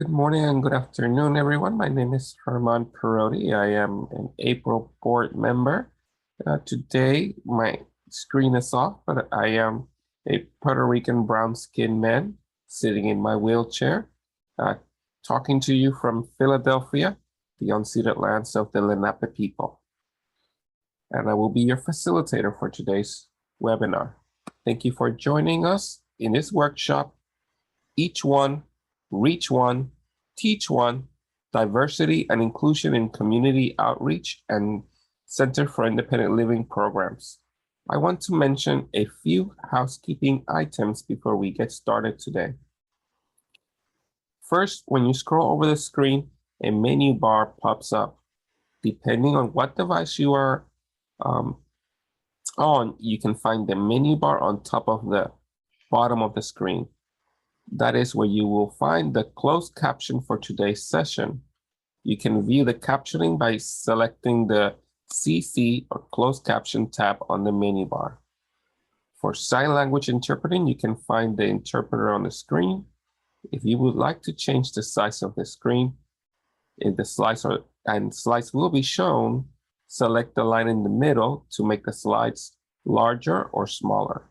Good morning and good afternoon, everyone. My name is Herman Perotti. I am an April board member. Today, my screen is off, but I am a Puerto Rican brown-skinned man sitting in my wheelchair, uh, talking to you from Philadelphia, the unceded lands of the Lenape people. And I will be your facilitator for today's webinar. Thank you for joining us in this workshop. Each one, reach one, teach one, diversity and inclusion in community outreach and Center for Independent Living programs. I want to mention a few housekeeping items before we get started today. First, when you scroll over the screen, a menu bar pops up. Depending on what device you are on, you can find the menu bar on top of the bottom of the screen. That is where you will find the closed caption for today's session. You can view the captioning by selecting the CC or closed caption tab on the menu bar. For sign language interpreting, you can find the interpreter on the screen. If you would like to change the size of the screen, if the slides will be shown, select the line in the middle to make the slides larger or smaller.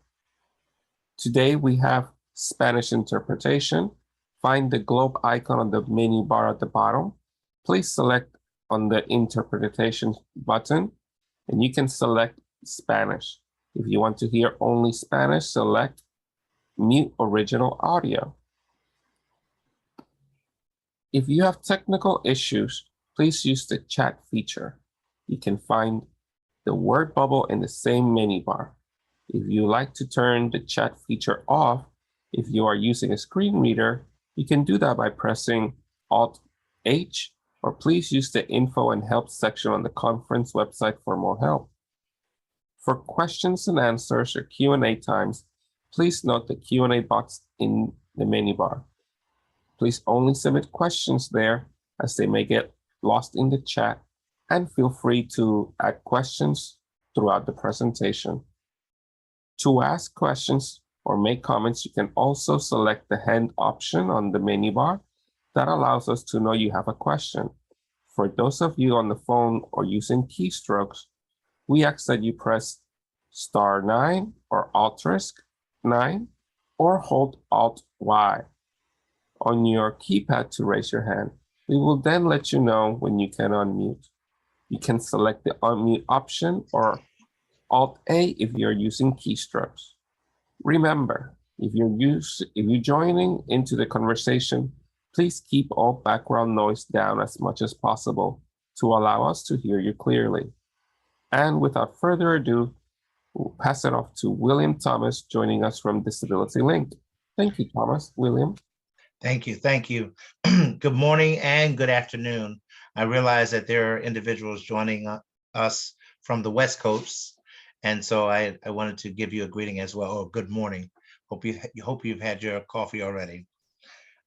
Today we have Spanish interpretation. Find the globe icon on the menu bar at the bottom. Please select on the interpretation button and you can select Spanish. If you want to hear only Spanish, select mute original audio. If you have technical issues, please use the chat feature. You can find the word bubble in the same menu bar. If you like to turn the chat feature off, if you are using a screen reader, you can do that by pressing Alt-H, or please use the info and help section on the conference website for more help. For questions and answers or Q&A times, please note the Q&A box in the menu bar. Please only submit questions there as they may get lost in the chat, and feel free to add questions throughout the presentation. To ask questions or make comments, you can also select the hand option on the menu bar. That allows us to know you have a question. For those of you on the phone or using keystrokes, we ask that you press *9 or Alt+9 or hold Alt-Y on your keypad to raise your hand. We will then let you know when you can unmute. You can select the unmute option or Alt-A if you're using keystrokes. Remember, if you're joining into the conversation, please keep all background noise down as much as possible to allow us to hear you clearly. And without further ado, we'll pass it off to William Thomas joining us from Disability Link. Thank you, Thomas. William. Thank you. Thank you. Good morning and good afternoon. I realize that there are individuals joining us from the West Coast, and so I wanted to give you a greeting as well. Oh, good morning. Hope you've had your coffee already.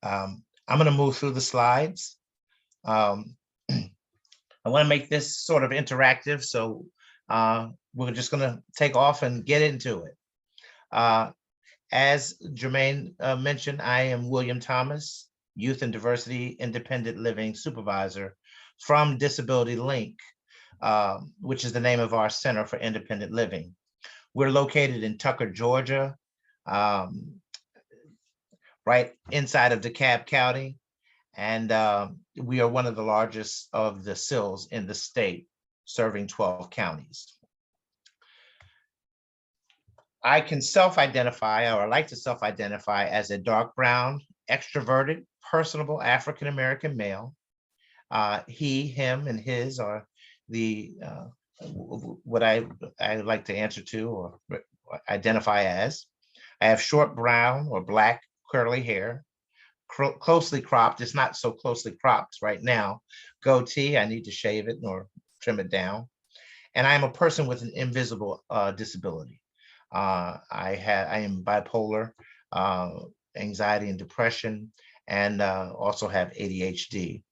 I'm going to move through the slides. I want to make this sort of interactive, so we're just going to take off and get into it. As Jermaine mentioned, I am William Thomas, Youth and Diversity Independent Living Supervisor from Disability Link, which is the name of our Center for Independent Living. We're located in Tucker, Georgia, right inside of DeKalb County, and we are one of the largest of the CILs in the state, serving 12 counties. I can self-identify, or I like to self-identify, as a dark brown, extroverted, personable African-American male. He, him, and his are the what I like to answer to or identify as. I have short brown or black curly hair, closely cropped. It's not so closely cropped right now. Goatee, I need to shave it or trim it down. And I am a person with an invisible disability. I am bipolar, anxiety and depression, and also have ADHD.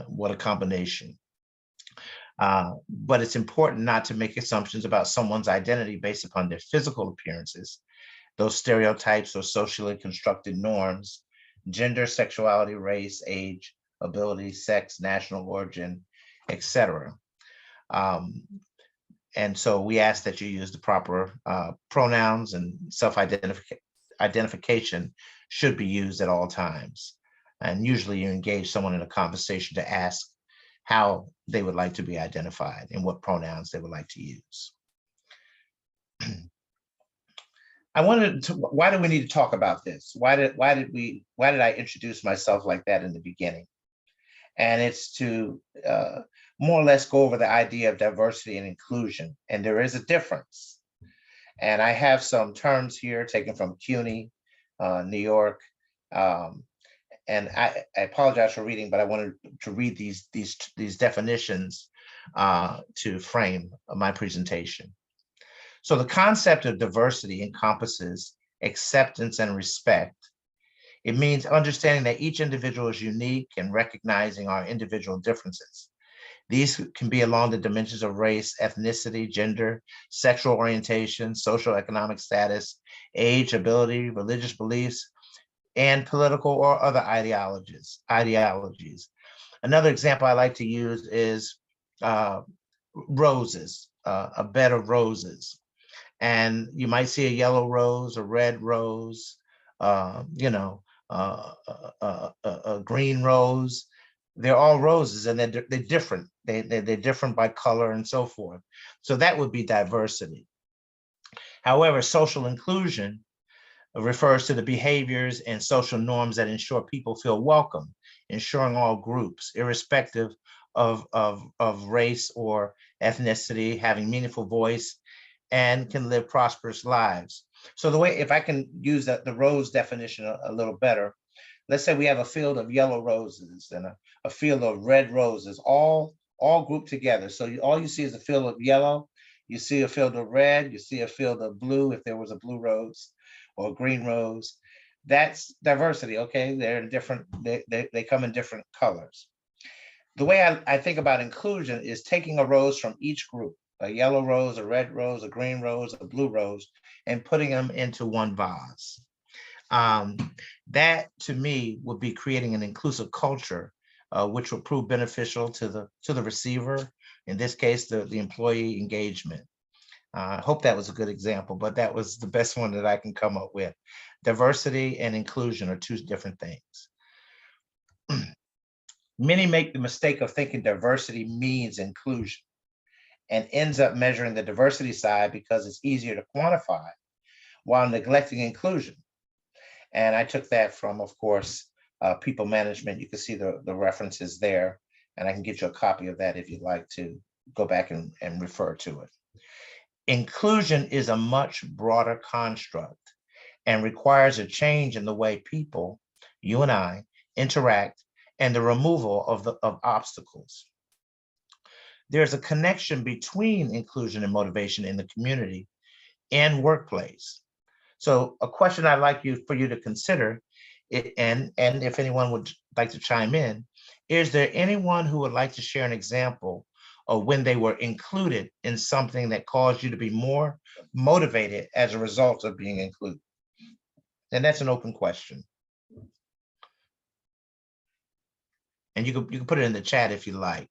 What a combination. But it's important not to make assumptions about someone's identity based upon their physical appearances. Those stereotypes or socially constructed norms gender, sexuality, race, age, ability, sex, national origin, etc. And so we ask that you use the proper pronouns, and self-identification should be used at all times. And usually you engage someone in a conversation to ask how they would like to be identified and what pronouns they would like to use. Why do we need to talk about this? Why did I introduce myself like that in the beginning? And it's to more or less go over the idea of diversity and inclusion. And there is a difference. And I have some terms here taken from CUNY, New York. And I apologize for reading, but I wanted to read these definitions to frame my presentation. So the concept of diversity encompasses acceptance and respect. It means understanding that each individual is unique and recognizing our individual differences. These can be along the dimensions of race, ethnicity, gender, sexual orientation, social economic status, age, ability, religious beliefs, and political or other ideologies. Another example I like to use is roses, a bed of roses. And you might see a yellow rose, a red rose, a green rose. They're all roses, and they're different. They're different by color and so forth. So that would be diversity. However, social inclusion refers to the behaviors and social norms that ensure people feel welcome, ensuring all groups, irrespective of race or ethnicity, having meaningful voice and can live prosperous lives. So the way, if I can use the rose definition a little better, let's say we have a field of yellow roses and a field of red roses, all grouped together. So all you see is a field of yellow, you see a field of red, you see a field of blue if there was a blue rose or a green rose. That's diversity, okay? They're different, they come in different colors. The way I think about inclusion is taking a rose from each group, a yellow rose, a red rose, a green rose, a blue rose, and putting them into one vase. That to me would be creating an inclusive culture, which will prove beneficial to the receiver, in this case, the employee engagement. I hope that was a good example, but that was the best one that I can come up with. Diversity and inclusion are two different things. Many make the mistake of thinking diversity means inclusion and ends up measuring the diversity side because it's easier to quantify while neglecting inclusion. And I took that from, of course, people management. You can see the references there, and I can get you a copy of that if you'd like to go back and refer to it. Inclusion is a much broader construct and requires a change in the way people, you and I, interact and the removal of obstacles. There's a connection between inclusion and motivation in the community and workplace. So a question I'd like for you to consider, and if anyone would like to chime in, is there anyone who would like to share an example of when they were included in something that caused you to be more motivated as a result of being included? And that's an open question. And you can put it in the chat if you like.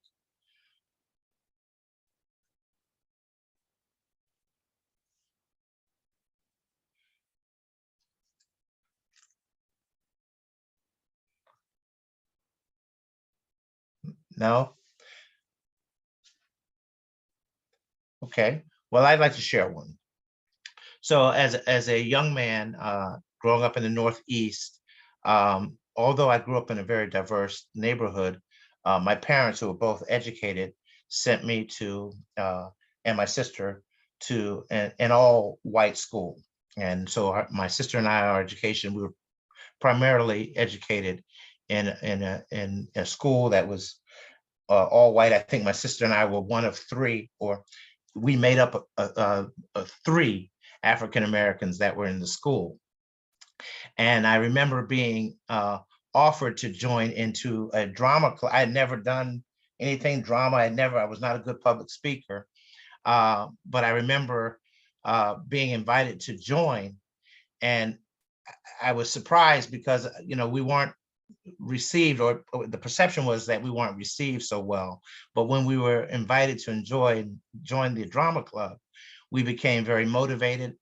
No? Okay. Well, I'd like to share one. So as a young man growing up in the Northeast, although I grew up in a very diverse neighborhood, my parents, who were both educated, sent me to and my sister to an all white school. And so my sister and I, our education, we were primarily educated in a school that was all white. I think my sister and I were one of three, or we made up three African Americans that were in the school. And I remember being offered to join into a drama club. I had never done anything drama. I was not a good public speaker. But I remember being invited to join. And I was surprised because, we weren't received, or the perception was that we weren't received so well. But when we were invited to join the drama club, we became very motivated.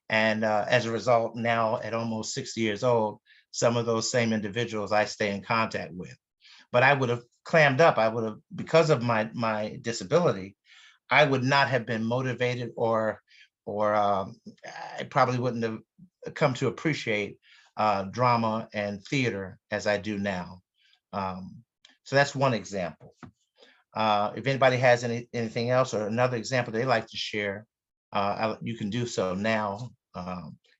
And as a result, now at almost 60 years old, some of those same individuals I stay in contact with. But I would have clammed up. I would have, because of my disability, I would not have been motivated, or I probably wouldn't have come to appreciate drama and theater as I do now. So that's one example. If anybody has anything else or another example they'd like to share, you can do so now.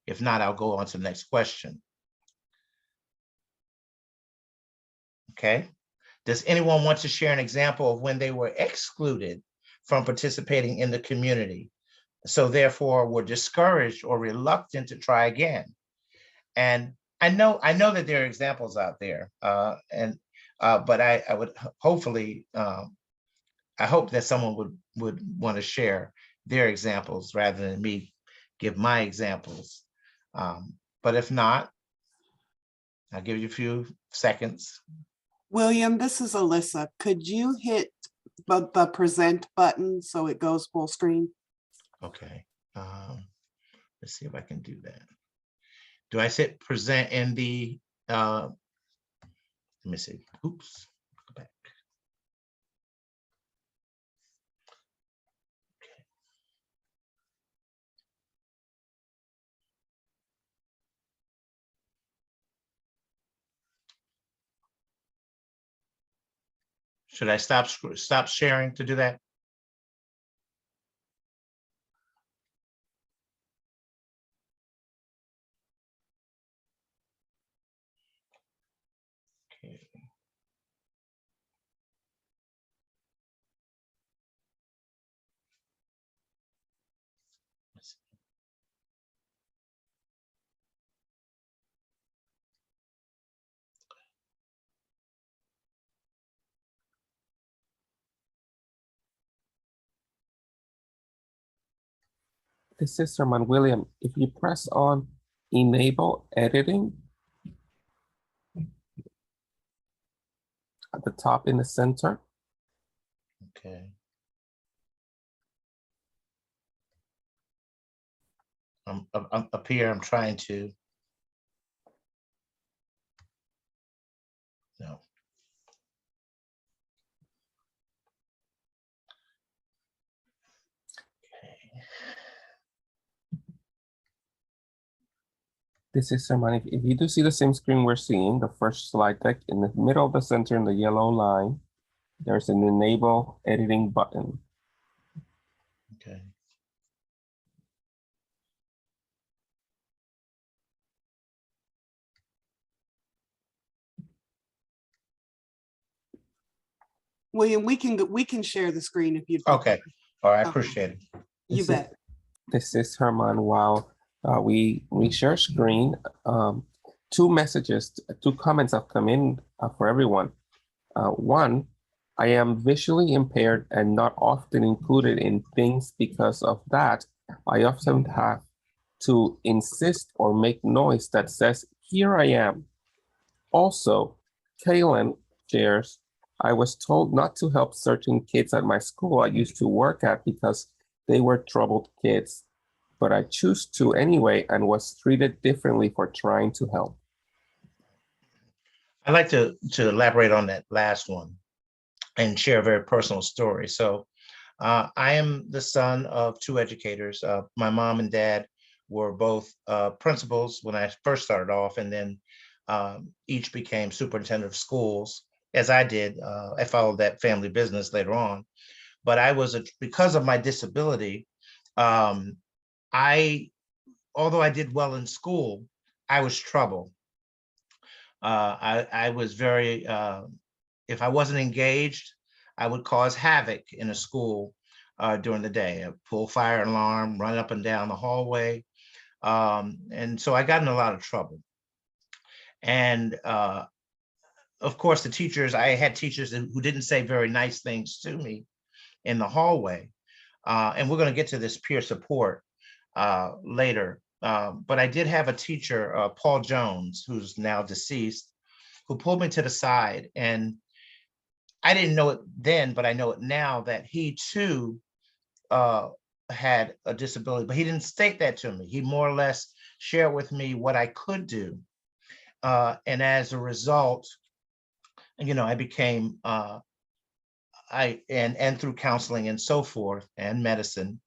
If not, I'll go on to the next question. Okay. Does anyone want to share an example of when they were excluded from participating in the community, so therefore were discouraged or reluctant to try again? And I know that there are examples out there, but I would hopefully, I hope that someone would want to share their examples rather than me give my examples. But if not, I'll give you a few seconds. William, this is Alyssa. Could you hit the present button so it goes full screen? Okay. Let's see if I can do that. Do I sit present in the, let me see, oops, go back. Okay. Should I stop sharing to do that? Okay. This is Herman William. If you press on enable editing at the top in the center. Okay. I'm up here. I'm trying to. No. Okay. This is Herman. If you do see the same screen we're seeing, the first slide deck, in the middle of the center in the yellow line, there's an enable editing button. Okay. William, we can share the screen if you'd Okay. prefer. All right. I appreciate it. You bet. This is Herman. While we share screen, two comments have come in for everyone. One, I am visually impaired and not often included in things. Because of that, I often have to insist or make noise that says, "Here I am." Also, Kaylin shares, I was told not to help certain kids at my school I used to work at because they were troubled kids, but I choose to anyway and was treated differently for trying to help. I'd like to elaborate on that last one and share a very personal story. So I am the son of two educators. My mom and dad were both principals when I first started off, and then each became superintendent of schools, as I did. I followed that family business later on. But because of my disability, although I did well in school, I was trouble. I was very, if I wasn't engaged, I would cause havoc in a school during the day. I'd pull fire alarm, run up and down the hallway. And so I got in a lot of trouble. And of course, I had teachers who didn't say very nice things to me in the hallway. And we're going to get to this peer support later. But I did have a teacher, Paul Jones, who's now deceased, who pulled me to the side. And I didn't know it then, but I know it now, that he too had a disability, but he didn't state that to me. He more or less shared with me what I could do. And as a result, I became, and through counseling and so forth and medicine,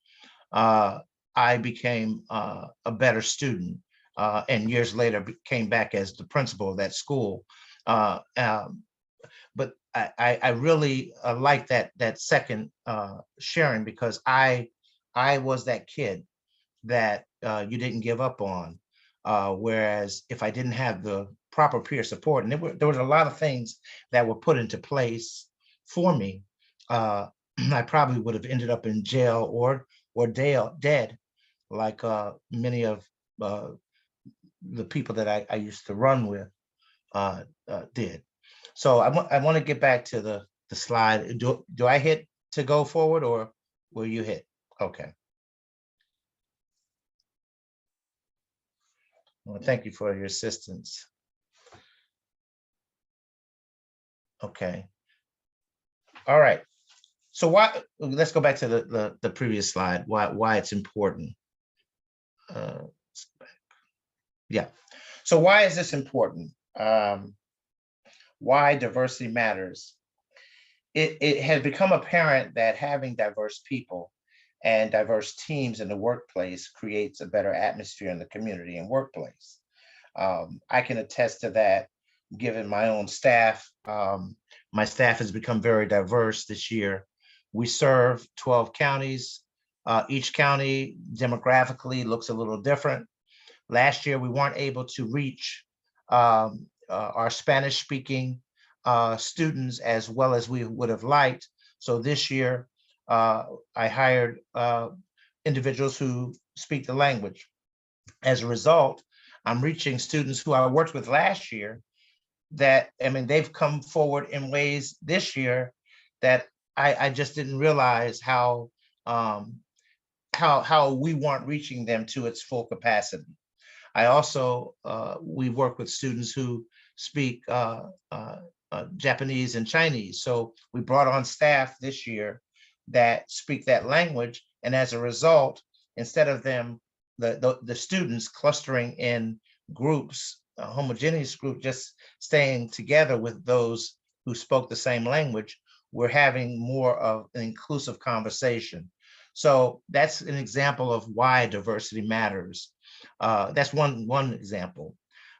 I became a better student, and years later came back as the principal of that school. Uh, um, but I really like that second sharing, because I was that kid that you didn't give up on. Whereas if I didn't have the proper peer support, and there was a lot of things that were put into place for me, I probably would have ended up in jail or dead, like many of the people that I used to run with did. So I want to get back to the slide. Do I hit to go forward, or will you hit? Okay. Well, thank you for your assistance. Okay. All right. So let's go back to the previous slide, why it's important. Yeah. So why is this important? Why diversity matters? It has become apparent that having diverse people and diverse teams in the workplace creates a better atmosphere in the community and workplace. I can attest to that, given my own staff. My staff has become very diverse this year. We serve 12 counties. Each county demographically looks a little different. Last year, we weren't able to reach our Spanish-speaking students as well as we would have liked. So this year, I hired individuals who speak the language. As a result, I'm reaching students who I worked with last year that, I mean, they've come forward in ways this year that I just didn't realize how we weren't reaching them to its full capacity. I also, we work with students who speak Japanese and Chinese. So we brought on staff this year that speak that language. And as a result, instead of them, the students clustering in groups, a homogeneous group, just staying together with those who spoke the same language, we're having more of an inclusive conversation. So that's an example of why diversity matters. That's one example.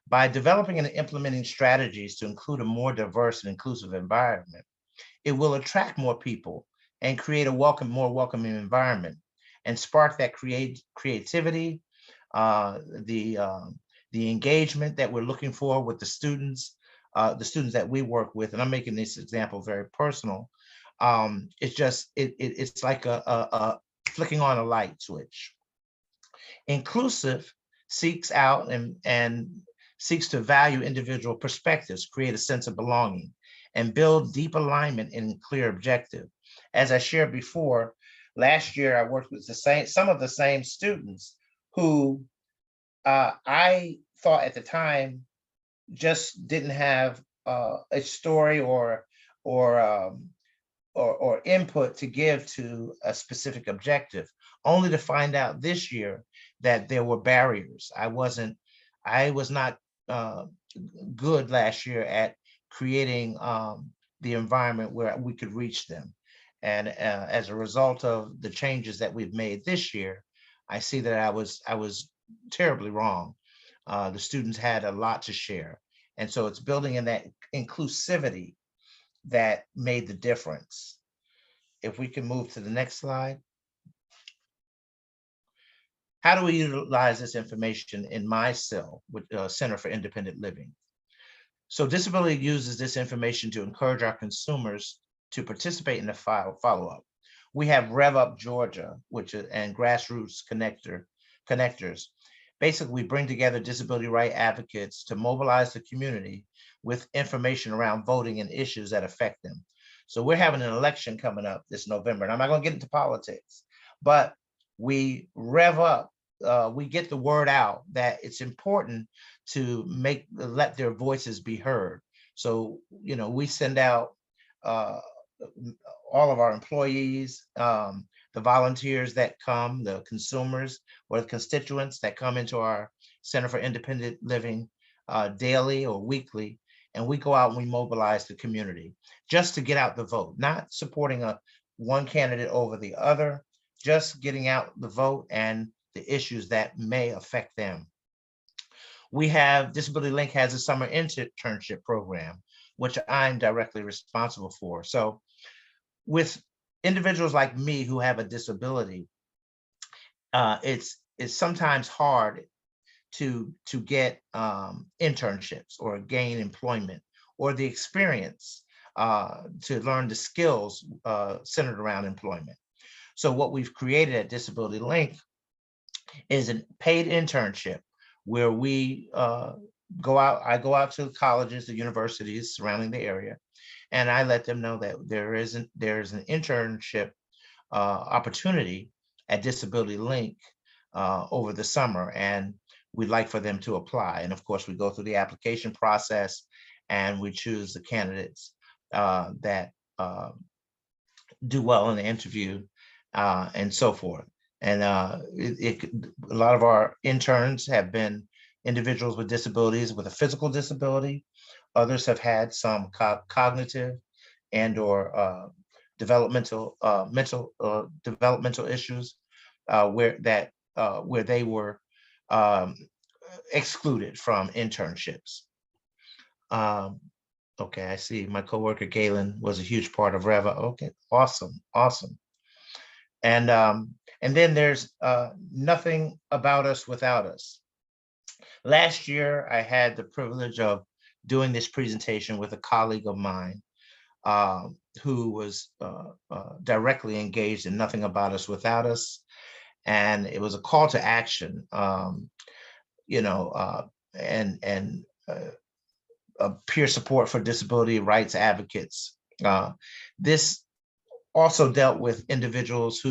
By developing and implementing strategies to include a more diverse and inclusive environment, it will attract more people and create a more welcoming environment, and spark that creativity, the engagement that we're looking for with the students that we work with. And I'm making this example very personal. It's like a flicking on a light switch. Inclusive seeks out and seeks to value individual perspectives, create a sense of belonging, and build deep alignment and clear objective. As I shared before, last year I worked with some of the same students who I thought at the time just didn't have a story or input to give to a specific objective, only to find out this year that there were barriers. I was not good last year at creating the environment where we could reach them. And as a result of the changes that we've made this year, I see that I was terribly wrong. The students had a lot to share. And so it's building in that inclusivity that made the difference. If we can move to the next slide. How do we utilize this information in my CIL, with Center for Independent Living? So disability uses this information to encourage our consumers to participate in the follow-up. We have Rev Up Georgia, and Grassroots Connectors. Basically, we bring together disability right advocates to mobilize the community with information around voting and issues that affect them. So we're having an election coming up this November, and I'm not going to get into politics, but we rev up we get the word out that it's important to let their voices be heard. So, we send out all of our employees, the volunteers that come, the consumers or the constituents that come into our Center for Independent Living daily or weekly, and we go out and we mobilize the community just to get out the vote, not supporting one candidate over the other, just getting out the vote and the issues that may affect them. We have Disability Link has a summer internship program, which I'm directly responsible for. So with individuals like me who have a disability, it's sometimes hard to get internships or gain employment or the experience to learn the skills centered around employment. So what we've created at Disability Link is a paid internship where we I go out to colleges, the universities surrounding the area, and I let them know that there's an internship opportunity at Disability Link over the summer, and we'd like for them to apply. And of course, we go through the application process and we choose the candidates that do well in the interview and so forth. And a lot of our interns have been individuals with disabilities, with a physical disability. Others have had some cognitive and or developmental developmental issues where they were excluded from internships. Okay, I see my coworker Galen was a huge part of REVA. Okay, awesome. And then there's Nothing About Us Without Us. Last year, I had the privilege of doing this presentation with a colleague of mine who was directly engaged in Nothing About Us Without Us. And it was a call to action, peer support for disability rights advocates. This also dealt with individuals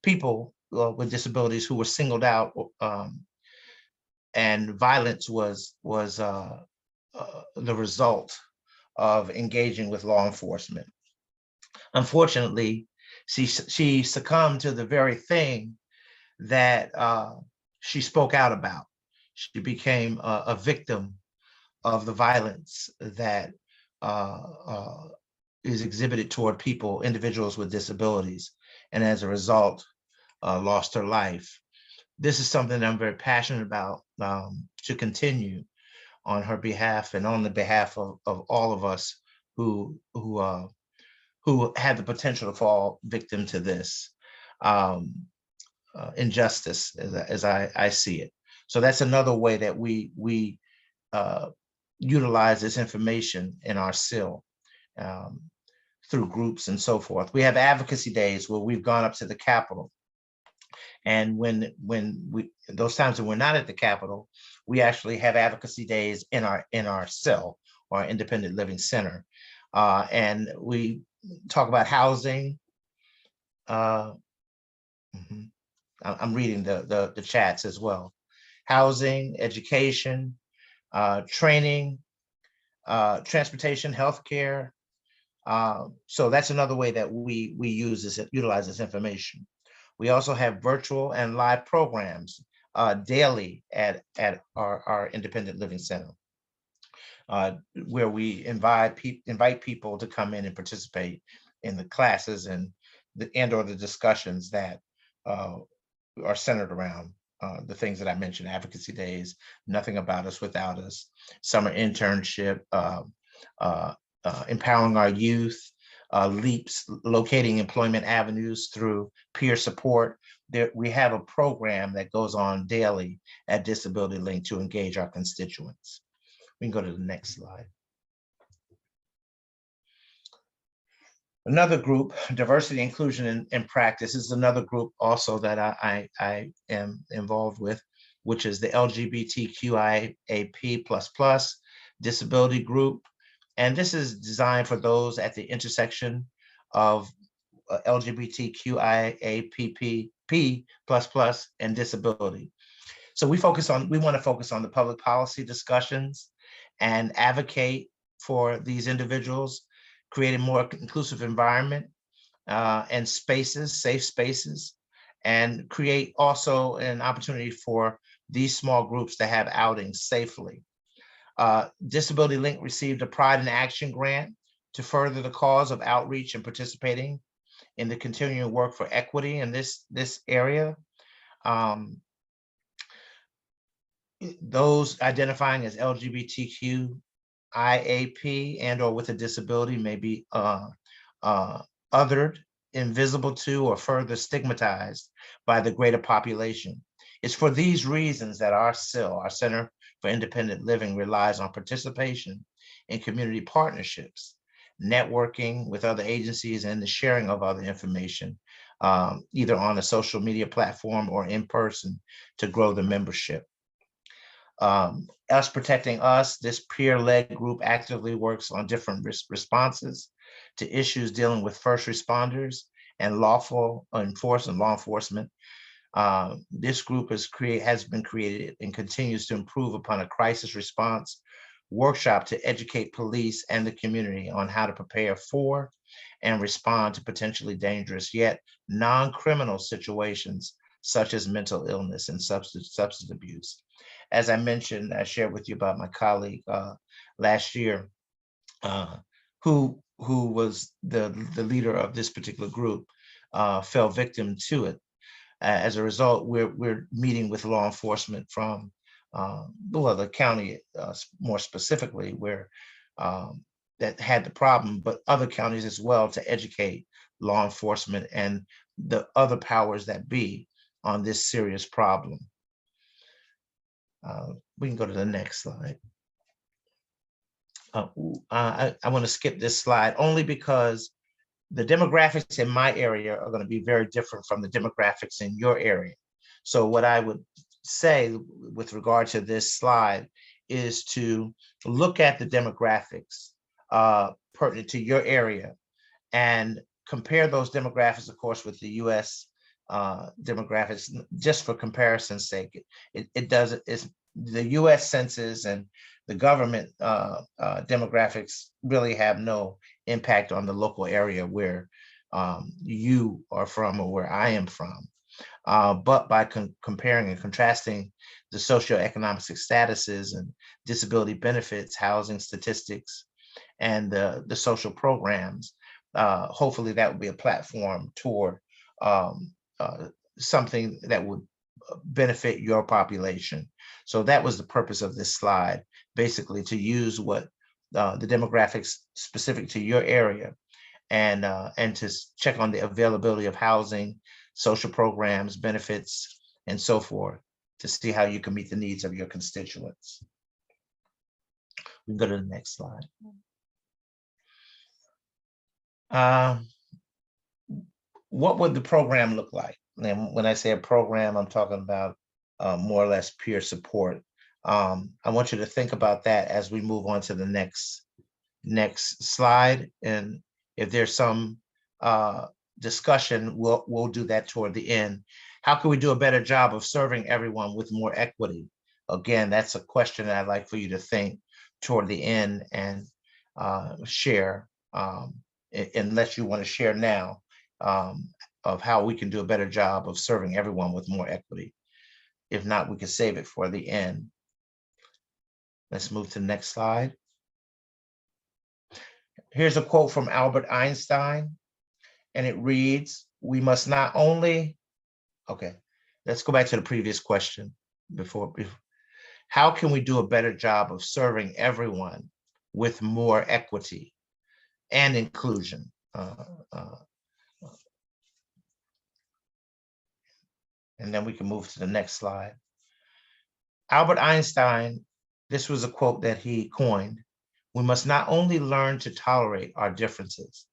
people with disabilities who were singled out, and violence was the result of engaging with law enforcement. Unfortunately, she succumbed to the very thing that she spoke out about. She became a victim of the violence that is exhibited toward individuals with disabilities, and as a result, lost her life. This is something I'm very passionate about to continue on her behalf and on the behalf of all of us who have the potential to fall victim to this injustice, as I see it. So that's another way that we utilize this information in our CIL through groups and so forth. We have advocacy days where we've gone up to the Capitol. And when those times when we're not at the Capitol, we actually have advocacy days in our CIL, or our Independent Living Center. And we talk about housing. I'm reading the chats as well. Housing, education, training, transportation, healthcare. So that's another way that we utilize this information. We also have virtual and live programs daily at our Independent Living Center, where we invite people to come in and participate in the classes and or the discussions that are centered around the things that I mentioned: advocacy days, Nothing About Us Without Us, summer internship, empowering our youth, LEAPS, locating employment avenues through peer support. We have a program that goes on daily at Disability Link to engage our constituents. We can go to the next slide. Another group, Diversity, Inclusion, and Practice, is another group also that I am involved with, which is the LGBTQIAP++ disability group. And this is designed for those at the intersection of LGBTQIAP+ P plus plus and disability. So we want to focus on the public policy discussions and advocate for these individuals, create a more inclusive environment and spaces, safe spaces, and create also an opportunity for these small groups to have outings safely. Disability Link received a Pride in Action grant to further the cause of outreach and participating in the continuing work for equity in this area. Those identifying as LGBTQ, IAP, and or with a disability may be othered, invisible to, or further stigmatized by the greater population. It's for these reasons that our CIL, our Center for Independent Living, relies on participation in community partnerships, networking with other agencies, and the sharing of other information, either on a social media platform or in person, to grow the membership. Us Protecting Us, this peer-led group actively works on different responses to issues dealing with first responders and law enforcement. This group has been created and continues to improve upon a crisis response workshop to educate police and the community on how to prepare for and respond to potentially dangerous yet non-criminal situations such as mental illness and substance abuse. As I mentioned, I shared with you about my colleague last year, who was the leader of this particular group, fell victim to it. As a result, we're meeting with law enforcement from the county, more specifically, where that had the problem, but other counties as well, to educate law enforcement and the other powers that be on this serious problem. We can go to the next slide. I want to skip this slide only because the demographics in my area are going to be very different from the demographics in your area. So what I would say with regard to this slide is to look at the demographics pertinent to your area and compare those demographics, of course, with the US demographics, just for comparison's sake. It's the US Census and the government demographics really have no impact on the local area where you are from or where I am from. But by comparing and contrasting the socioeconomic statuses and disability benefits, housing statistics, and the social programs, hopefully that would be a platform toward something that would benefit your population. So that was the purpose of this slide, basically to use what the demographics specific to your area and to check on the availability of housing, social programs, benefits, and so forth, to see how you can meet the needs of your constituents. We can go to the next slide. What would the program look like? And when I say a program, I'm talking about more or less peer support. I want you to think about that as we move on to the next slide. And if there's some discussion, we'll do that toward the end. How can we do a better job of serving everyone with more equity? Again, that's a question that I'd like for you to think toward the end and share, unless you want to share now, of how we can do a better job of serving everyone with more equity. If not, we can save it for the end. Let's move to the next slide. Here's a quote from Albert Einstein, and it reads, we must not only, okay, let's go back to the previous question before. How can we do a better job of serving everyone with more equity and inclusion? And then we can move to the next slide. Albert Einstein, this was a quote that he coined. We must not only learn to tolerate our differences,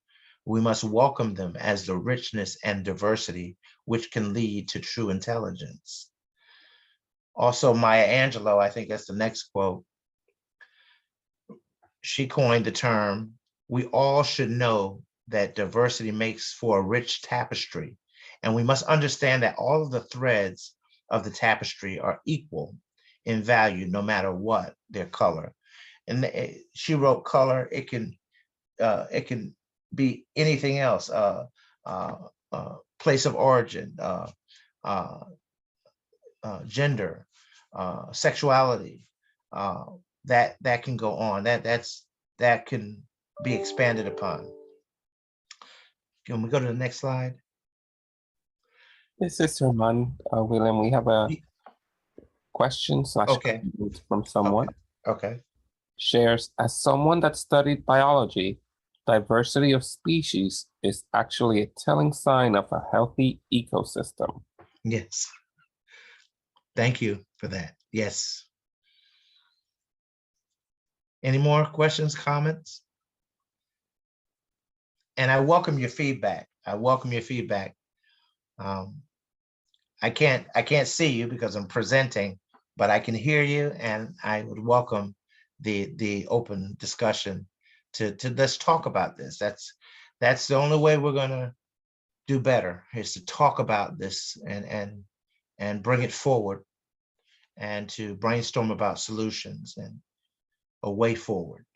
we must welcome them as the richness and diversity which can lead to true intelligence. Also, Maya Angelou, I think that's the next quote. She coined the term, we all should know that diversity makes for a rich tapestry And we must understand that all of the threads of the tapestry are equal in value, no matter what their color. And she wrote color. It can be anything else. Place of origin, gender, sexuality. That can go on. That can be expanded upon. Can we go to the next slide? This is Herman, William. We have a question / Okay. comment from someone. Okay. Shares, as someone that studied biology, diversity of species is actually a telling sign of a healthy ecosystem. Yes. Thank you for that. Yes. Any more questions, comments? And I welcome your feedback. I welcome your feedback. I can't see you because I'm presenting, but I can hear you, and I would welcome the open discussion to let's talk about this. That's the only way we're gonna do better, is to talk about this and bring it forward, and to brainstorm about solutions and a way forward.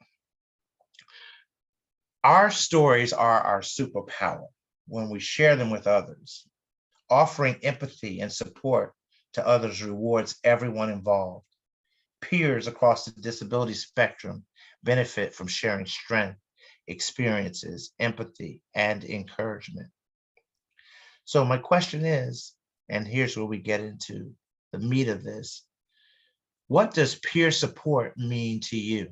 Our stories are our superpower when we share them with others. Offering empathy and support to others rewards everyone involved. Peers across the disability spectrum benefit from sharing strength, experiences, empathy, and encouragement. So my question is, and here's where we get into the meat of this, what does peer support mean to you?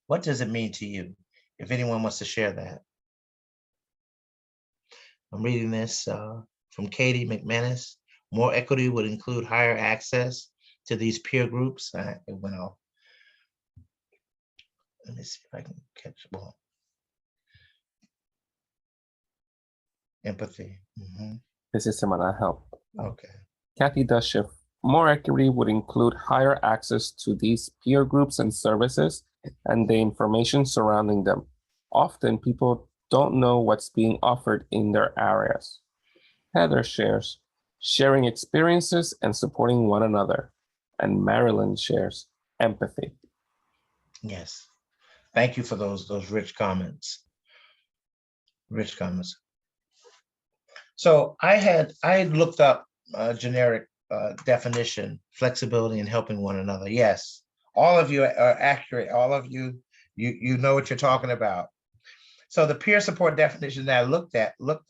What does it mean to you? If anyone wants to share that. I'm reading this from Katie McManus. More equity would include higher access to these peer groups. It went off. Let me see if I can catch the ball. Empathy. This is someone I help. Okay. Kathy does shift. More equity would include higher access to these peer groups and services and the information surrounding them. Often people don't know what's being offered in their areas. Heather shares, sharing experiences and supporting one another. And Marilyn shares, empathy. Yes. Thank you for those rich comments. Rich comments. So I had looked up a generic definition, flexibility and helping one another. Yes, all of you are accurate. All of you know what you're talking about. So the peer support definition that I looked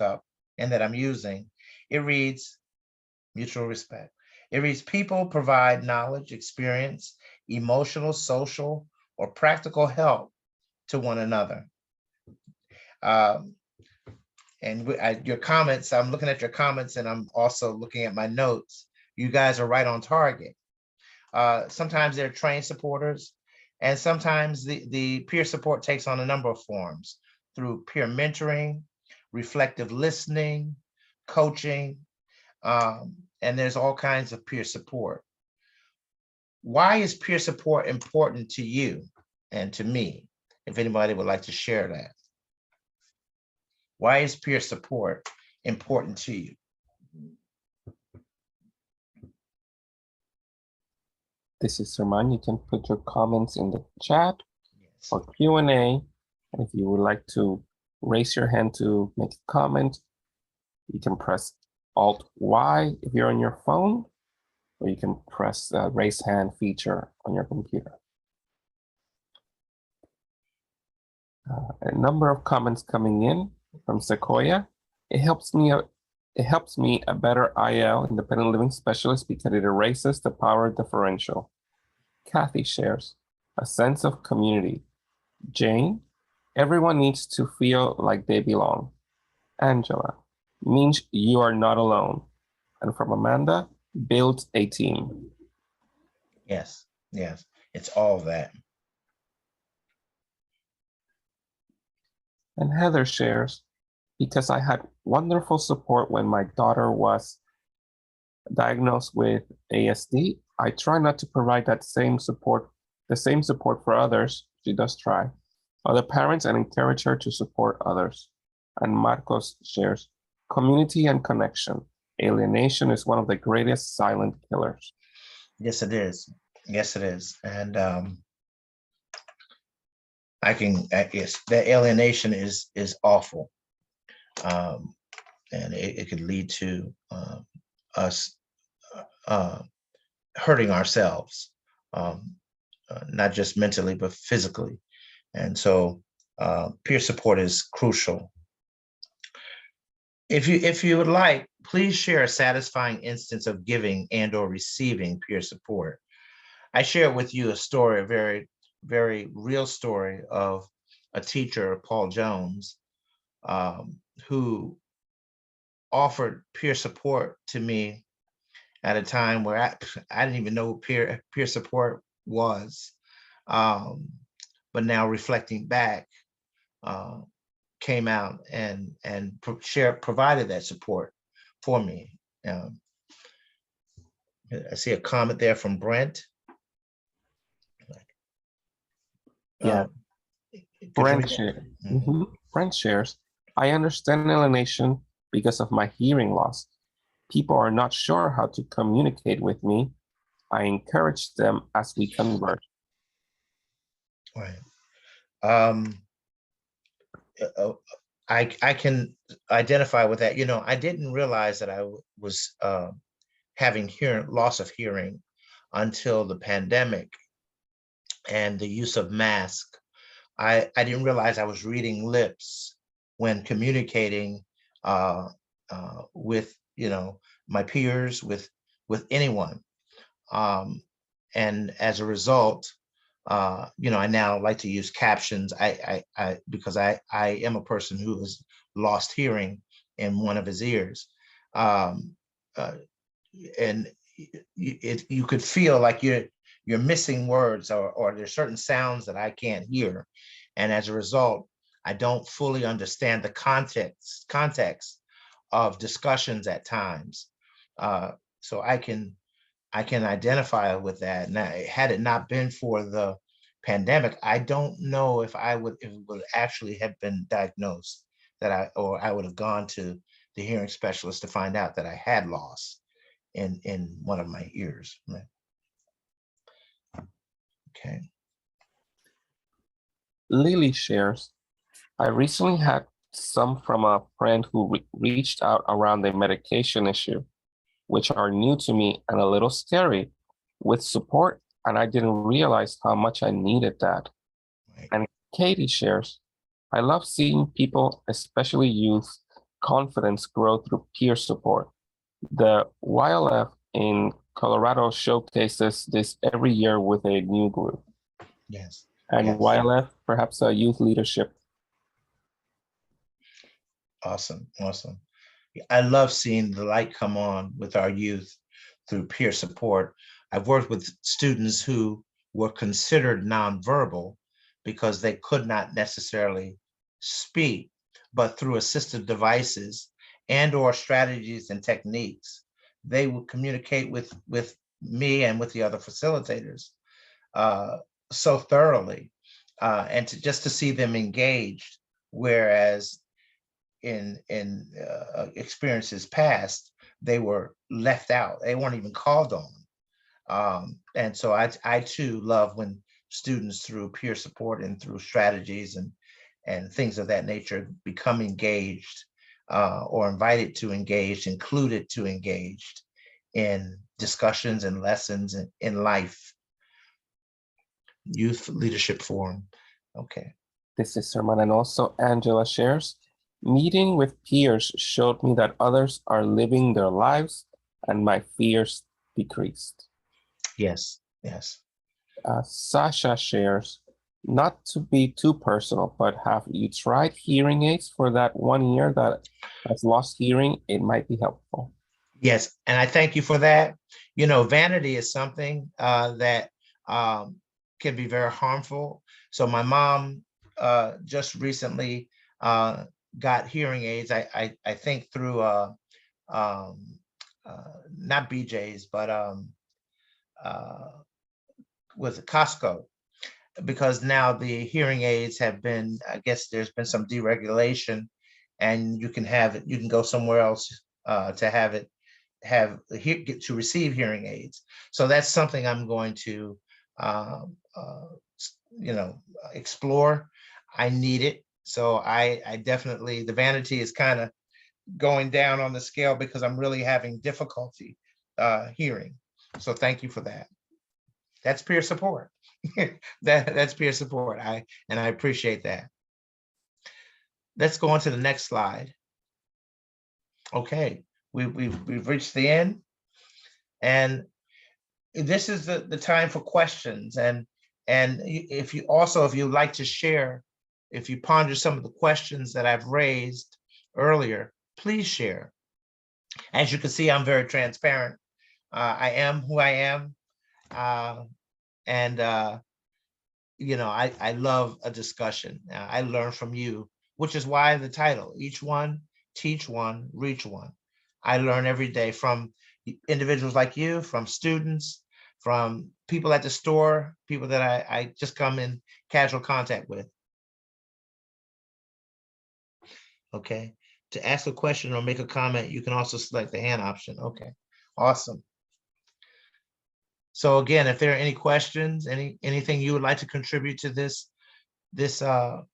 up, and that I'm using, it reads mutual respect. It reads people provide knowledge, experience, emotional, social, or practical help to one another. And your comments, I'm looking at your comments, and I'm also looking at my notes. You guys are right on target. Sometimes they're trained supporters, and sometimes the peer support takes on a number of forms through peer mentoring, reflective listening, coaching, and there's all kinds of peer support. Why is peer support important to you and to me? If anybody would like to share that. Why is peer support important to you? This is Serman. You can put your comments in the chat Yes. or Q&A. And if you would like to raise your hand to make a comment, you can press Alt-Y if you're on your phone, or you can press the raise hand feature on your computer. A number of comments coming in from Sequoia. It helps me a better IL, independent living specialist, because it erases the power differential. Kathy shares a sense of community. Jane, everyone needs to feel like they belong. Angela, means you are not alone. And from Amanda, builds a team. Yes, yes, it's all that. And Heather shares, because I had wonderful support when my daughter was diagnosed with ASD, I try not to provide the same support for others. She does try. Other parents, and encourage her to support others. And Marcos shares, Community and connection. Alienation is one of the greatest silent killers. Yes, it is. Yes, it is. And yes, that alienation is awful. And it could lead to us hurting ourselves, not just mentally, but physically. And so peer support is crucial. If you would like, please share a satisfying instance of giving and or receiving peer support. I share with you a story, a very, very real story of a teacher, Paul Jones, who offered peer support to me at a time where I didn't even know what peer support was. But now reflecting back, came out and provided that support for me. I see a comment there from Brent. Yeah. Brent shares, I understand alienation because of my hearing loss. People are not sure how to communicate with me. I encourage them as we converse. Right. I can identify with that. You know, I didn't realize that I was having loss of hearing until the pandemic and the use of mask. I didn't realize I was reading lips when communicating with, you know, my peers, with anyone. And as a result, you know, I now like to use captions. Because I am a person who has lost hearing in one of his ears, um, and you could feel like you're missing words, or there's certain sounds that I can't hear, and as a result, I don't fully understand the context of discussions at times. So I can identify with that. Now, had it not been for the pandemic, I don't know if it would actually have been diagnosed that I would have gone to the hearing specialist to find out that I had loss in one of my ears. Right? Okay. Lily shares, I recently had some from a friend who reached out around the medication issue, which are new to me and a little scary, with support, and I didn't realize how much I needed that. Right. And Katie shares, I love seeing people, especially youth, confidence grow through peer support. The YLF in Colorado showcases this every year with a new group. Yes. And Yes. YLF, perhaps a youth leadership. Awesome. Awesome. I love seeing the light come on with our youth through peer support. I've worked with students who were considered nonverbal because they could not necessarily speak, but through assistive devices and or strategies and techniques, they would communicate with me and with the other facilitators so thoroughly, and just to see them engaged, whereas in experiences past, they were left out. They weren't even called on. And so I too love when students, through peer support and through strategies and things of that nature, become engaged, or invited to engage, included to engaged in discussions and lessons in life. Youth Leadership Forum. Okay. This is Sermon, and also Angela shares, meeting with peers showed me that others are living their lives and my fears decreased. Yes, yes. Sasha shares, not to be too personal, but have you tried hearing aids for that 1 year that has lost hearing? It might be helpful. Yes, and I thank you for that. You know, vanity is something that can be very harmful. So my mom just recently got hearing aids. I think through not BJ's, but with Costco, because now the hearing aids have been, I guess there's been some deregulation and you can have it, you can go somewhere else to have it, get to receive hearing aids. So that's something I'm going to, you know, explore. I need it. So I definitely, the vanity is kind of going down on the scale because I'm really having difficulty hearing. So thank you for that. That's peer support. That's peer support. I appreciate that. Let's go on to the next slide. Okay, we've reached the end, and this is the time for questions. And if you also, if you'd like to share, if you ponder some of the questions that I've raised earlier, please share. As you can see, I'm very transparent. I am who I am. And you know, I love a discussion. I learn from you, which is why the title, Each One, Teach One, Reach One. I learn every day from individuals like you, from students, from people at the store, people that I just come in casual contact with. Okay. To ask a question or make a comment, you can also select the hand option. Okay, awesome. So again, if there are any questions, anything you would like to contribute to this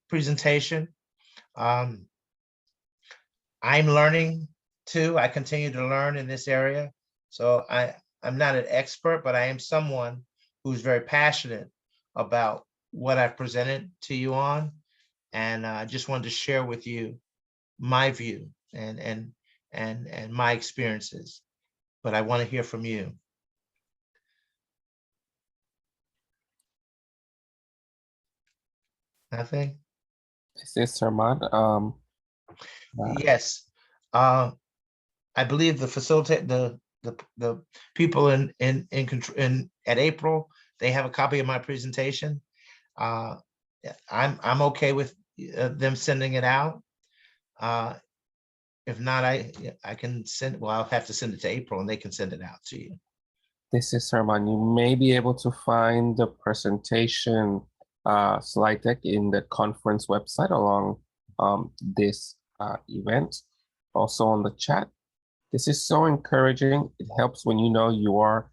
presentation, I'm learning too. I continue to learn in this area. So I'm not an expert, but I am someone who's very passionate about what I've presented to you on. And I just wanted to share with you my view and my experiences. But I want to hear from you. Nothing? This is Herman. Yes. I believe the facilitate the people in at April, they have a copy of my presentation. I'm okay with them sending it out. If not, I can send. Well, I'll have to send it to April, and they can send it out to you. This is Herman. You may be able to find the presentation slide deck in the conference website along this event, also on the chat. This is so encouraging. It helps when you know you are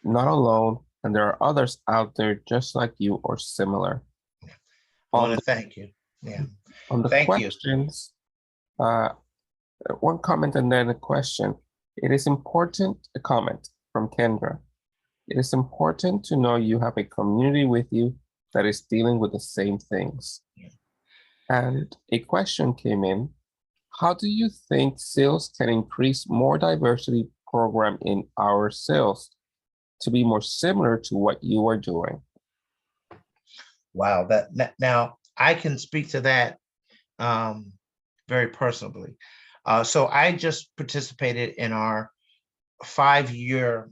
not alone and there are others out there just like you or similar. I want to thank you. Yeah. On the Thank you. questions, one comment and then a question. It is important, a comment from Kendra. It is important to know you have a community with you that is dealing with the same things. And a question came in. How do you think CILs can increase more diversity program in our CILs to be more similar to what you are doing? Wow, now I can speak to that very personally. So I just participated in our 5-year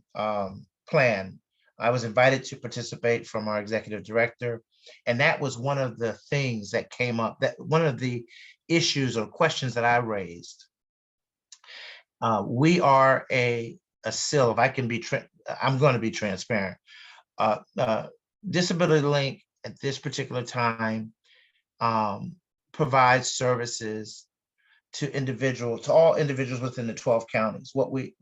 plan. I was invited to participate from our executive director, and that was one of the things that came up, that one of the issues or questions that I raised. We are a CIL, if I can be, I'm going to be transparent. Disability Link at this particular time provides services to all individuals within the 12 counties. What we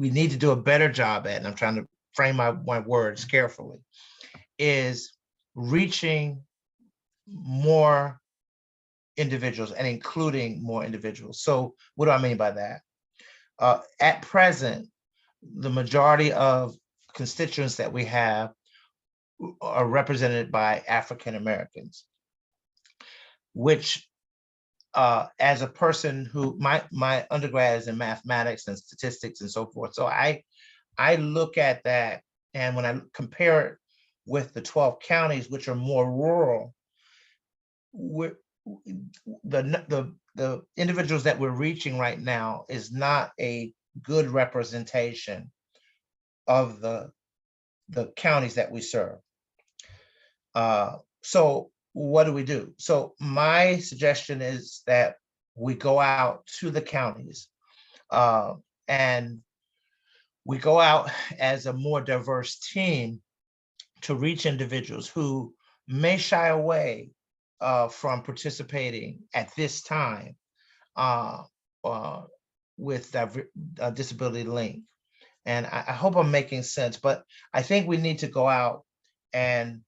need to do a better job at, and I'm trying to frame my words carefully, is reaching more individuals and including more individuals. So what do I mean by that? At present, the majority of constituents that we have are represented by African Americans, which as a person who my undergrad is in mathematics and statistics and so forth. So I look at that, and when I compare it with the 12 counties, which are more rural, the individuals that we're reaching right now is not a good representation of the counties that we serve. So what do we do? So my suggestion is that we go out to the counties and we go out as a more diverse team to reach individuals who may shy away from participating at this time uh, uh, with Disability Link. And I hope I'm making sense, but I think we need to go out and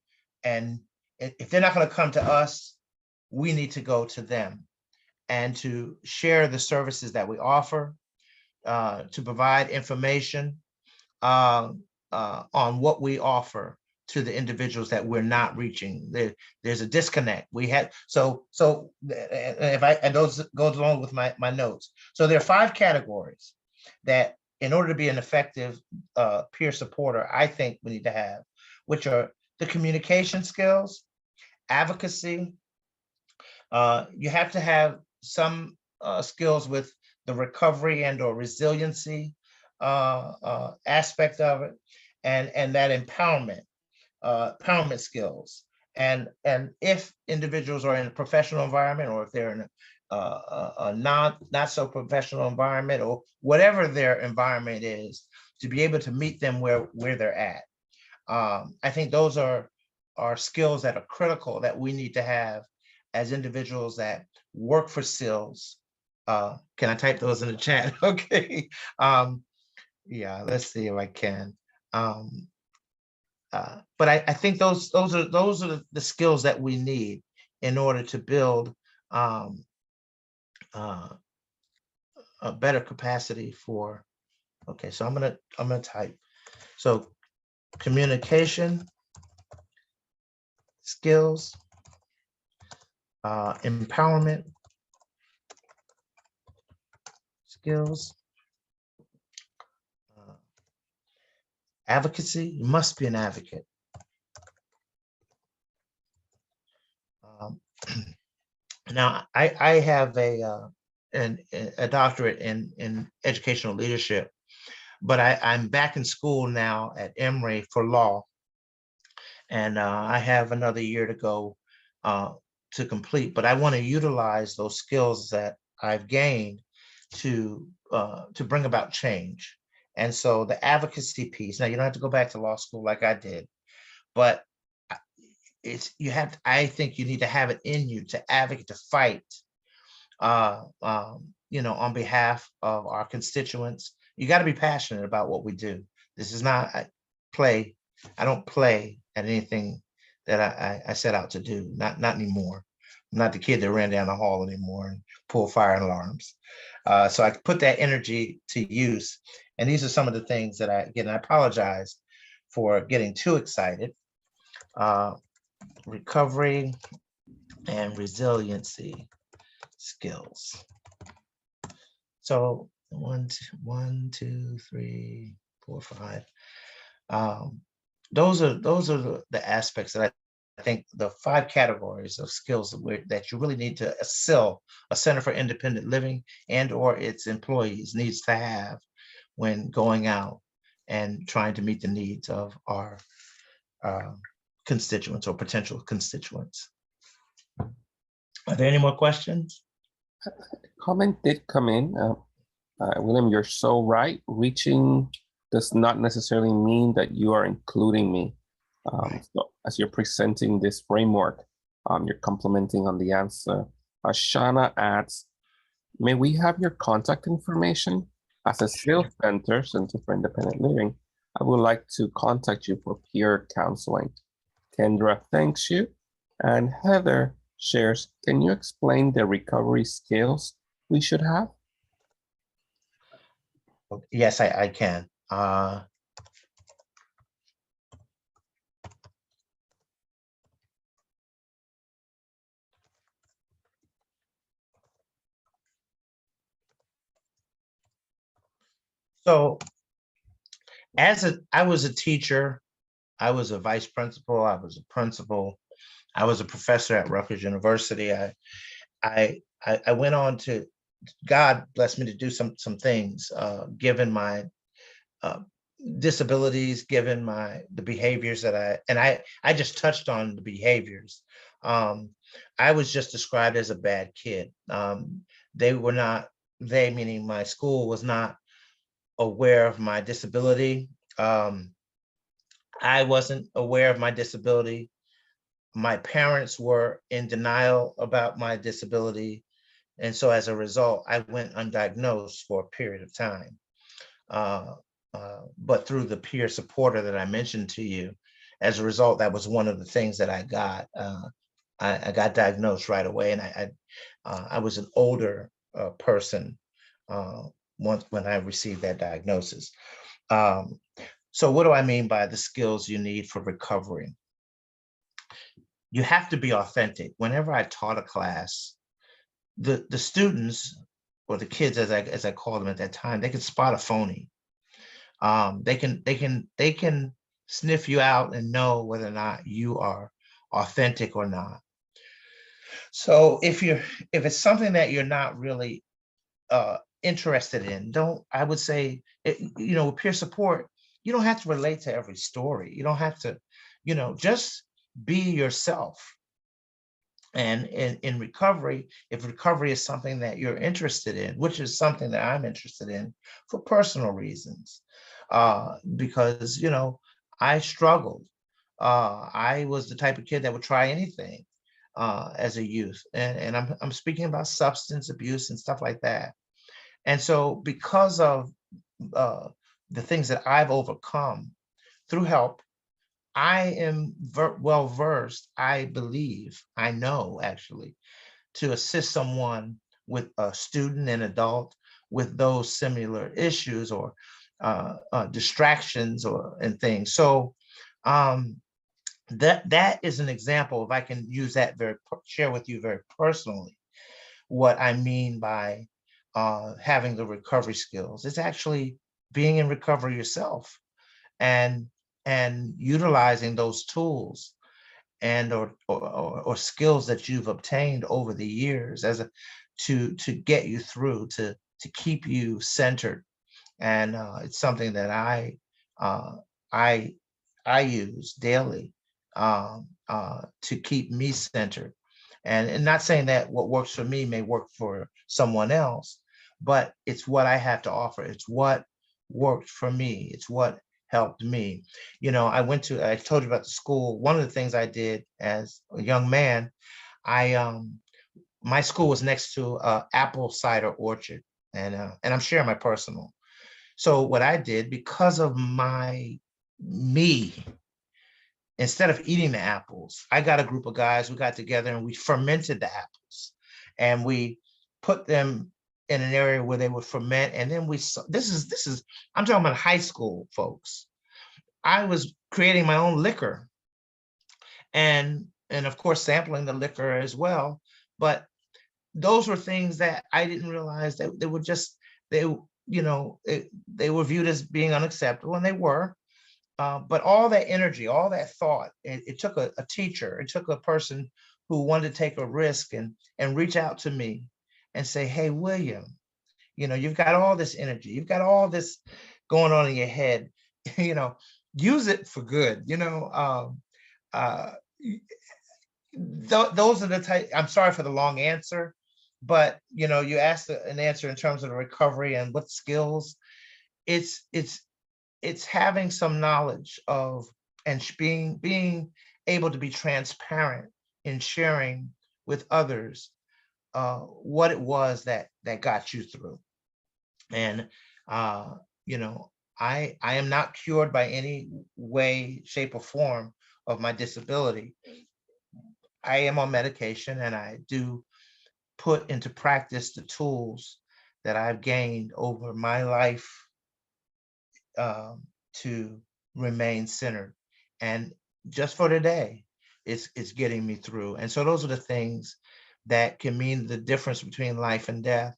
if they're not going to come to us, we need to go to them and to share the services that we offer, to provide information on what we offer to the individuals that we're not reaching. There's a disconnect. We had if I and those goes along with my notes. So there are 5 categories that, in order to be an effective peer supporter, I think we need to have, which are the communication skills, advocacy. You have to have some skills with the recovery and or resiliency aspect of it, and that empowerment skills. And if individuals are in a professional environment, or if they're in a not so professional environment, or whatever their environment is, to be able to meet them where they're at. I think those are skills that are critical that we need to have as individuals that work for CILs. Can I type those in the chat? Okay. Yeah, let's see if I can. But I think those are the skills that we need in order to build a better capacity for. Okay, so I'm gonna type. So communication skills, empowerment skills, advocacy. You must be an advocate. Now, I have a doctorate in educational leadership, but I'm back in school now at Emory for law, and I have another year to go to complete. But I want to utilize those skills that I've gained to bring about change. And so the advocacy piece. Now, you don't have to go back to law school like I did, but I think you need to have it in you to advocate, to fight, on behalf of our constituents. You got to be passionate about what we do. This is not play. I don't play at anything that I set out to do. Not anymore. I'm not the kid that ran down the hall anymore and pulled fire alarms. So I put that energy to use. And these are some of the things that I apologize for getting too excited. Recovery and resiliency skills. So 1, 2, 3, 4, 5. Those are the aspects that I think the 5 categories of skills that you really need to a Center for Independent Living and or its employees needs to have when going out and trying to meet the needs of our constituents or potential constituents. Are there any more questions? Comment did come in. William, you're so right. Reaching does not necessarily mean that you are including me. Right. So as you're presenting this framework, you're complimenting on the answer. Ashana adds, may we have your contact information? As a CIL Center for Independent Living, I would like to contact you for peer counseling. Kendra thanks you. And Heather shares, can you explain the recovery skills we should have? Yes, I can. So I was a teacher, I was a vice principal, I was a principal, I was a professor at Rutgers University. I went on to, God blessed me to do some things, given my disabilities, given the behaviors that I just touched on the behaviors. I was just described as a bad kid. They were not, meaning my school, was not aware of my disability. I wasn't aware of my disability. My parents were in denial about my disability. And so as a result, I went undiagnosed for a period of time. Uh, but through the peer supporter that I mentioned to you, as a result, that was one of the things that I got. I got diagnosed right away, and I was an older person uh, once when I received that diagnosis. Um, so what do I mean by the skills you need for recovery? You have to be authentic. Whenever I taught a class, the students or the kids, as I called them at that time, they could spot a phony. They can sniff you out and know whether or not you are authentic or not. So if it's something that you're not really interested in, don't I would say with peer support, you don't have to relate to every story. You don't have to, just be yourself. And in recovery, if recovery is something that you're interested in, which is something that I'm interested in for personal reasons, because I struggled. I was the type of kid that would try anything as a youth, and I'm speaking about substance abuse and stuff like that. And so, because of the things that I've overcome through help, I am well versed, I believe, I know actually, to assist someone with a student and adult with those similar issues or distractions or and things. So um, that is an example. If I can use that share with you very personally, what I mean by having the recovery skills. It's actually being in recovery yourself and utilizing those tools and or skills that you've obtained over the years to get you through, to keep you centered. And it's something that uh, I I use daily to keep me centered. And not saying that what works for me may work for someone else, but it's what I have to offer. It's what worked for me. It's what helped me. I told you about the school. One of the things I did as a young man, I my school was next to apple cider orchard, and I'm sharing my personal. So what I did, because of me, instead of eating the apples, I got a group of guys. We got together and we fermented the apples, and we put them in an area where they would ferment. And then this is I'm talking about high school folks. I was creating my own liquor, and of course sampling the liquor as well. But those were things that I didn't realize that they were just they they were viewed as being unacceptable, and they were. But all that energy, all that thought, it took a teacher, it took a person who wanted to take a risk and reach out to me and say, "Hey, William, you've got all this energy, you've got all this going on in your head, you know, use it for good." Uh, those are the type. I'm sorry for the long answer, but you asked an answer in terms of the recovery and what skills. It's it's it's having some knowledge of and being able to be transparent in sharing with others what it was that got you through. And uh, you know, I am not cured by any way, shape, or form of my disability. I am on medication, and I do put into practice the tools that I've gained over my life um, to remain centered. And just for today, it's getting me through. And so those are the things that can mean the difference between life and death.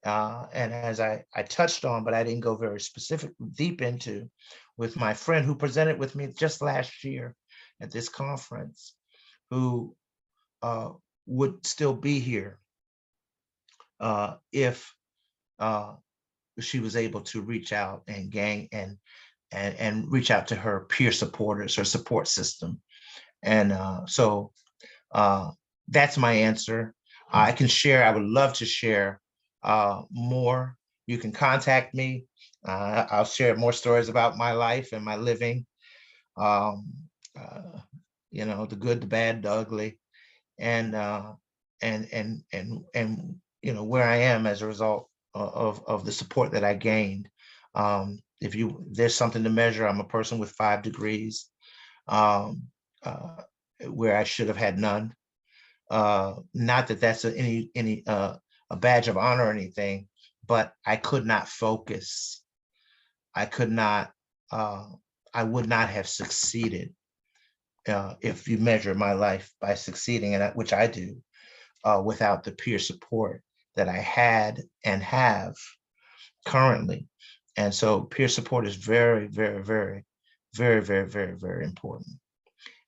And as I touched on, but I didn't go very specific, deep into, with my friend who presented with me just last year at this conference, who uh, would still be here if uh, she was able to reach out and gang and reach out to her peer supporters, her support system. And so uh, that's my answer. I can share. I would love to share more. You can contact me. I'll share more stories about my life and my living. Um, uh, you know, the good, the bad, the ugly, and you know, where I am as a result of the support that I gained. If there's something to measure, I'm a person with 5 degrees, um, uh, where I should have had none. Not that that's a badge of honor or anything, but I could not focus. I could not, I would not have succeeded if you measure my life by succeeding, which I do, without the peer support that I had and have currently. And so peer support is very, very, very, very, very, very, very important.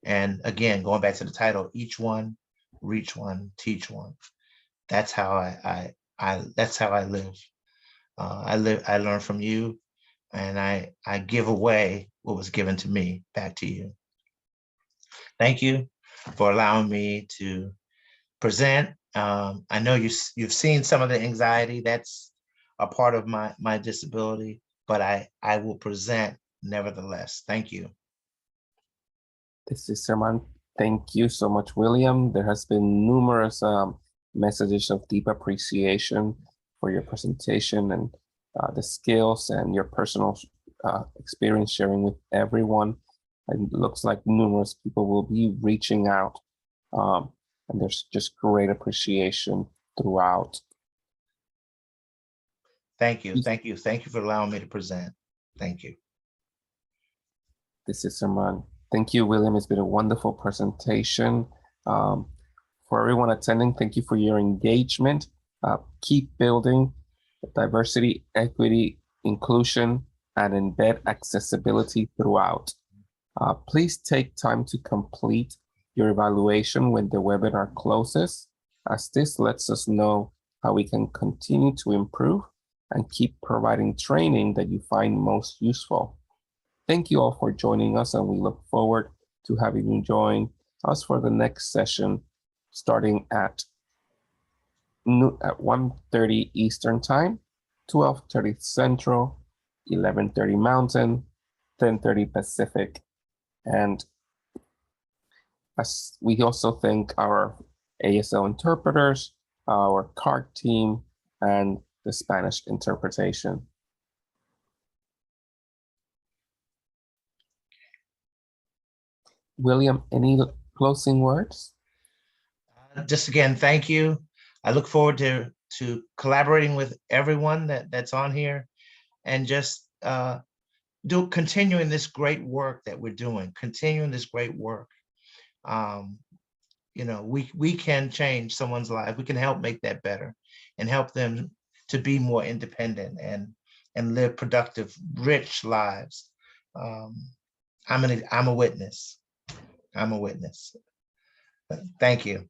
And again, going back to the title, each one, reach one, teach one. That's how that's how I live. I learn from you, and I give away what was given to me back to you. Thank you for allowing me to present. I know you've seen some of the anxiety that's a part of my disability, but I will present nevertheless. Thank you. This is Sermon. Thank you so much, William. There has been numerous messages of deep appreciation for your presentation and the skills and your personal experience sharing with everyone. And it looks like numerous people will be reaching out, and there's just great appreciation throughout. Thank you. Thank you. Thank you for allowing me to present. Thank you. This is Sermon. Thank you, William. It's been a wonderful presentation. For everyone attending, thank you for your engagement. Keep building diversity, equity, inclusion, and embed accessibility throughout. Please take time to complete your evaluation when the webinar closes, as this lets us know how we can continue to improve and keep providing training that you find most useful. Thank you all for joining us, and we look forward to having you join us for the next session starting at 1:30 Eastern Time, 12:30 Central, 11:30 Mountain, 10:30 Pacific. And as we also thank our ASL interpreters, our CART team, and the Spanish interpretation. William, any closing words? Just again, thank you. I look forward to collaborating with everyone that's on here, and just continuing this great work that we're doing, continuing this great work. You know, we can change someone's life. We can help make that better and help them to be more independent and live productive, rich lives. I'm a witness. I'm a witness. Thank you.